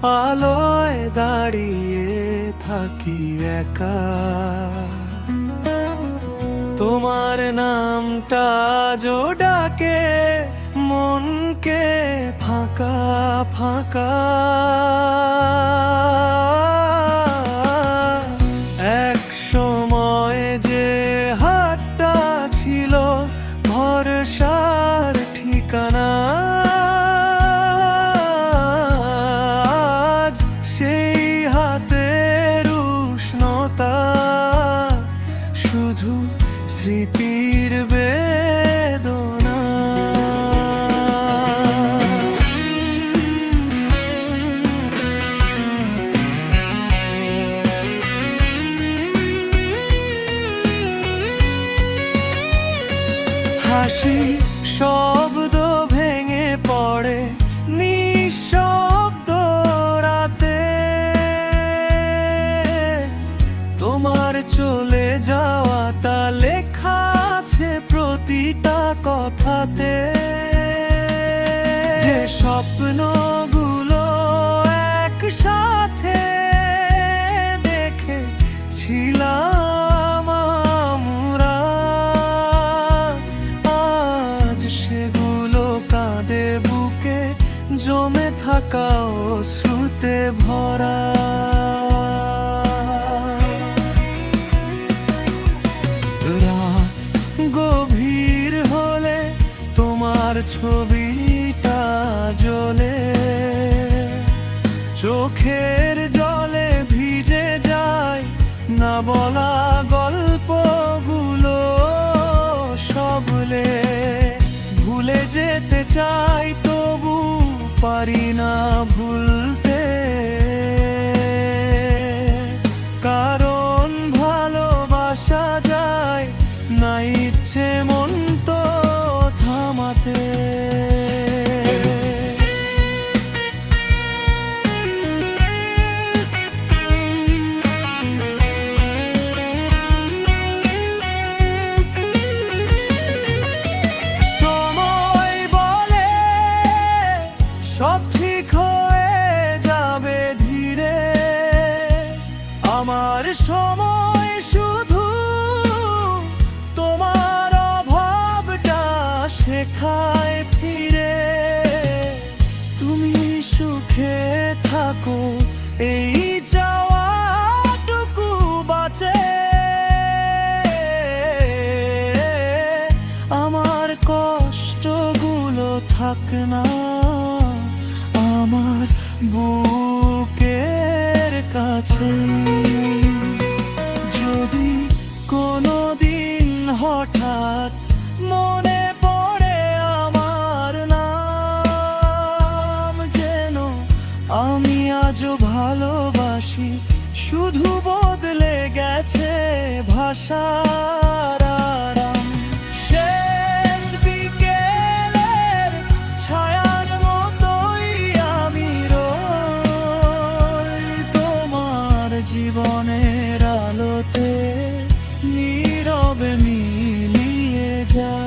আলোয় দাঁড়িয়ে থাকি একা। তোমার নামটা জো ডাকে মনকে ফাঁকা ফাঁকা। এক সময় যে হাতটা ছিল ভরসার ঠিকানা, আজ সেই হাতের উষ্ণতা শুধু স্মৃতির বেদনা। হাসি শব্দ ভেঙে পড়ে নিঃশব্দ রাতে, তোমার চলে যাওয়াটা লেখা আছে প্রতিটা কথাতে। যে স্বপ্নগুলো একসাথে দেখেছিলাম আমরা, আজ সেগুলো কাঁদে বুকে জমে থাকা অশ্রুতে ভরা। রাত গভীর হলে তোমার ছবিটা জ্বলে, চোখের জলে ভিজে যায় না বলা গল্পগুলো সবলে। ভুলে যেতে চাই তবু পারি না ভুলতে, কারণ ভালোবাসা যায় না ইচ্ছে মন তো থামাতে। সময় বলে সব ঠিক হয়ে যাবে ধীরে, আমার সময় শুধু তোমার অভাবটা শেখায় ফিরে। তুমি সুখে থাকো এই চাওয়াটুকু বাঁচে, আমার কষ্টগুলো থাক না আমার বুকের কাছে। যদি কোনোদিন হঠাৎ মনে পড়ে আমার নাম, যেন আমি আজও ভালোবাসি, শুধু বদলে গেছে ভাষার আরাম। শেষ বিকেলের ছায়ার মতোই আমি রই তোমার জীবনের আলোতে, নীরবে মিলিয়ে যায়।